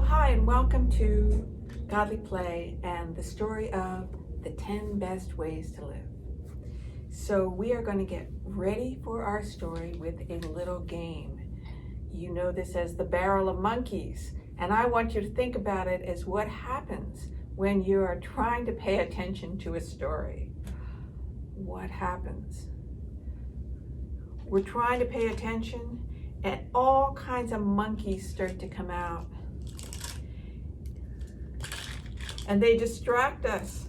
Hi, and welcome to Godly Play and the story of the 10 best ways to live. So we are going to get ready for our story with a little game. You know this as the barrel of monkeys, and I want you to think about it as what happens when you are trying to pay attention to a story. What happens? We're trying to pay attention, and all kinds of monkeys start to come out. And they distract us.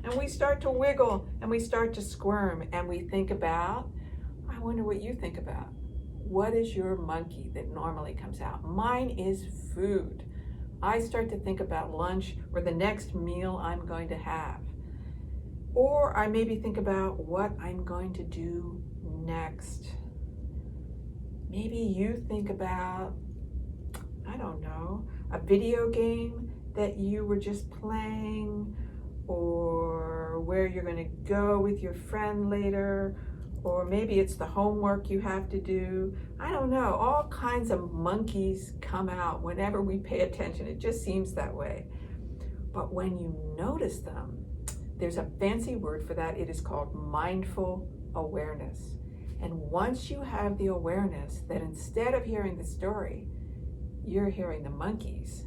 And we start to wiggle and we start to squirm and we think about, I wonder what you think about. What is your monkey that normally comes out? Mine is food. I start to think about lunch or the next meal I'm going to have. Or I maybe think about what I'm going to do next. Maybe you think about, I don't know, a video game that you were just playing, or where you're going to go with your friend later, or maybe it's the homework you have to do. I don't know. All kinds of monkeys come out whenever we pay attention. It just seems that way. But when you notice them, there's a fancy word for that. It is called mindful awareness. And once you have the awareness that instead of hearing the story, you're hearing the monkeys,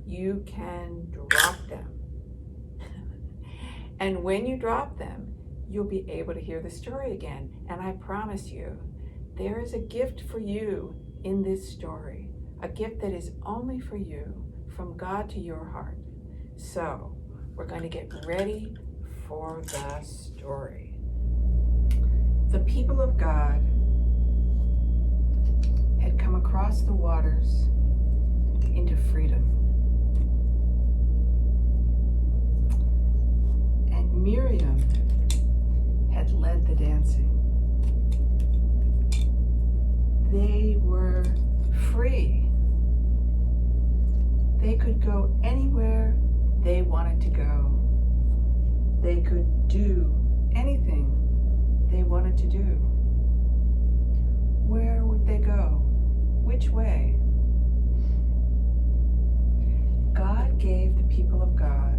you can drop them. And when you drop them, you'll be able to hear the story again. And I promise you, there is a gift for you in this story, a gift that is only for you, from God to your heart. So we're going to get ready for the story. The people of God had come across the waters into freedom. And Miriam had led the dancing. They were free. They could go anywhere they wanted to go. They could do anything they wanted to do. Where would they go? Which way? God gave the people of God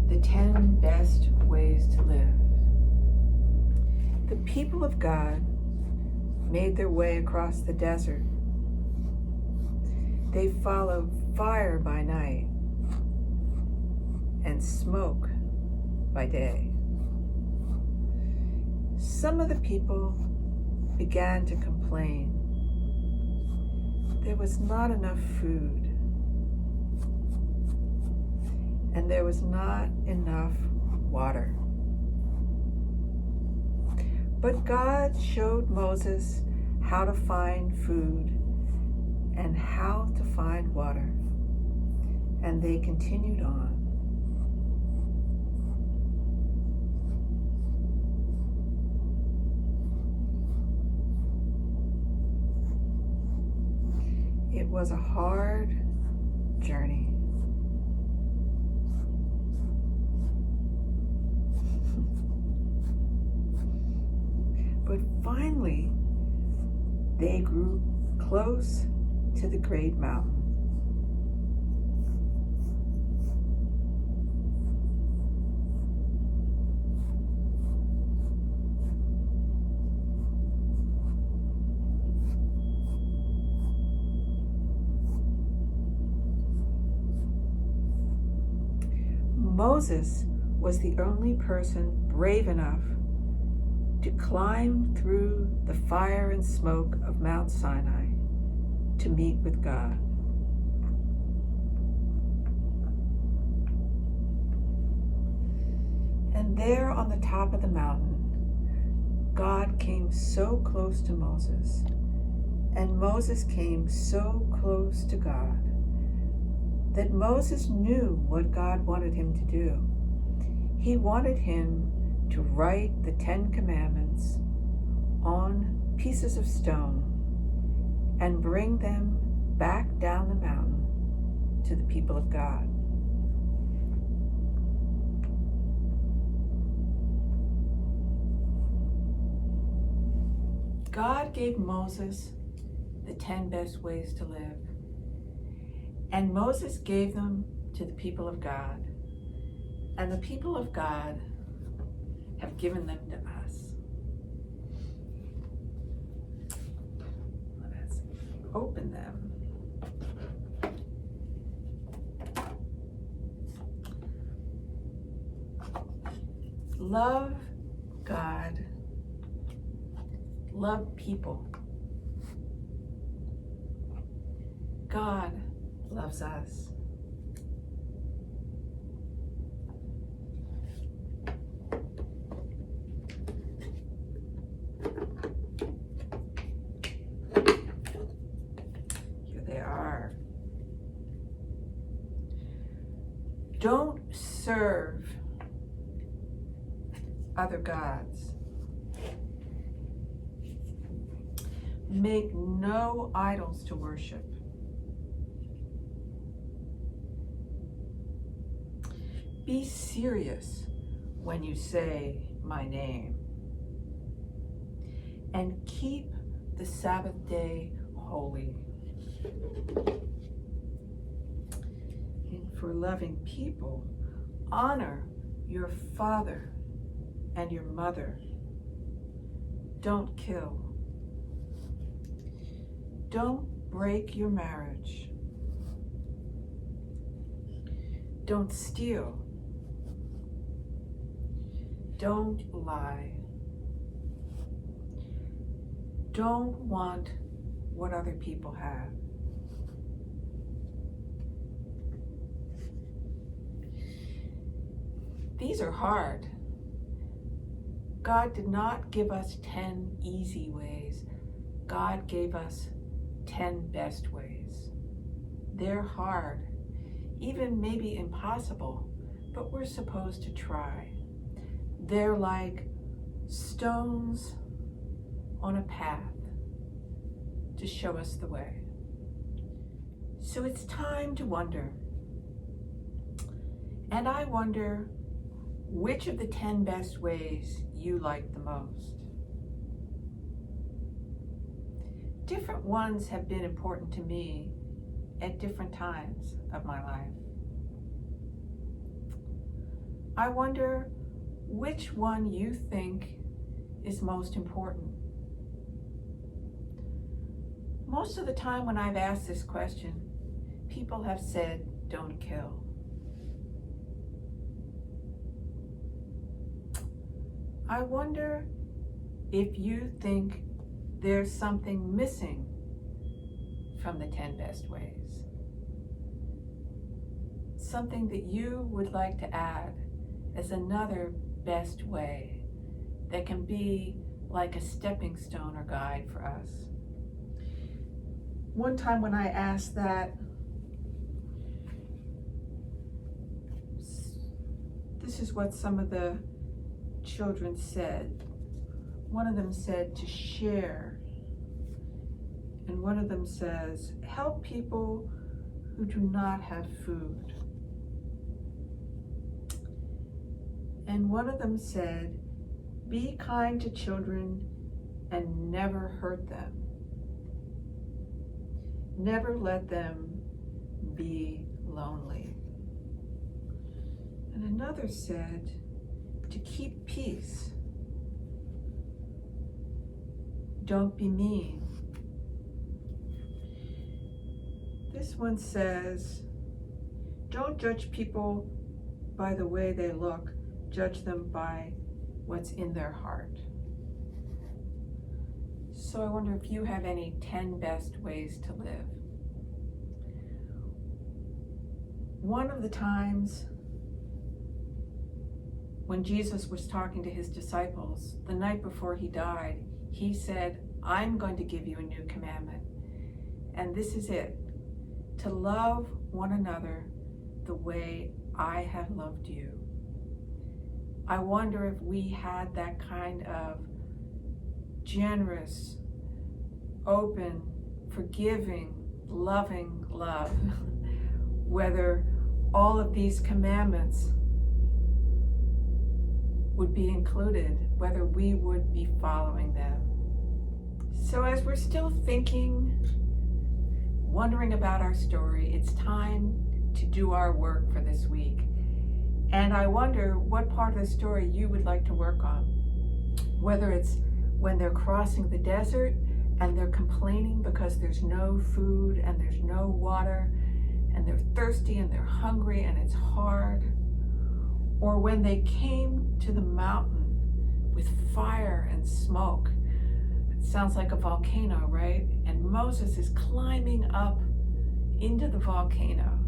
the 10 best ways to live. The people of God made their way across the desert. They followed fire by night and smoke by day. Some of the people began to complain. There was not enough food, and there was not enough water. But God showed Moses how to find food and how to find water, and they continued on. It was a hard journey. But finally, they grew close to the great mountain. Moses was the only person brave enough to climb through the fire and smoke of Mount Sinai to meet with God. And there on the top of the mountain, God came so close to Moses, and Moses came so close to God, that Moses knew what God wanted him to do. He wanted him to write the 10 Commandments on pieces of stone and bring them back down the mountain to the people of God. God gave Moses the 10 best ways to live. And Moses gave them to the people of God. And the people of God have given them to us. Let us open them. Love God. Love people. God loves us. Here they are. Don't serve other gods. Make no idols to worship. Be serious when you say my name. And keep the Sabbath day holy. And for loving people, honor your father and your mother. Don't kill. Don't break your marriage. Don't steal. Don't lie. Don't want what other people have. These are hard. God did not give us 10 easy ways. God gave us 10 best ways. They're hard, even maybe impossible, but we're supposed to try. They're like stones on a path to show us the way. So it's time to wonder. And I wonder which of the 10 best ways you like the most. Different ones have been important to me at different times of my life. I wonder which one you think is most important. Most of the time when I've asked this question, people have said, don't kill. I wonder if you think there's something missing from the 10 best ways. Something that you would like to add as another best way that can be like a stepping stone or guide for us. One time when I asked that, this is what some of the children said. One of them said to share, and one of them says, help people who do not have food. And one of them said, be kind to children and never hurt them. Never let them be lonely. And another said, to keep peace. Don't be mean. This one says, don't judge people by the way they look, judge them by what's in their heart. So I wonder if you have any 10 best ways to live. One of the times when Jesus was talking to his disciples, the night before he died, he said, I'm going to give you a new commandment. And this is it, to love one another the way I have loved you. I wonder if we had that kind of generous, open, forgiving, loving love, whether all of these commandments would be included, whether we would be following them. So as we're still thinking, wondering about our story, it's time to do our work for this week. And I wonder what part of the story you would like to work on. Whether it's when they're crossing the desert and they're complaining because there's no food and there's no water and they're thirsty and they're hungry and it's hard. Or when they came to the mountain with fire and smoke. It sounds like a volcano, right? And Moses is climbing up into the volcano.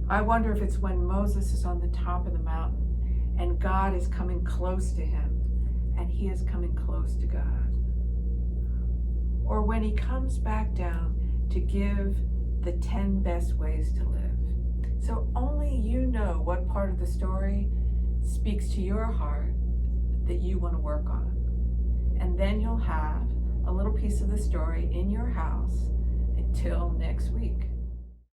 I wonder if it's when Moses is on the top of the mountain and God is coming close to him and he is coming close to God. Or when he comes back down to give the 10 best ways to live. So only you know what part of the story speaks to your heart that you want to work on. And then you'll have a little piece of the story in your house until next week.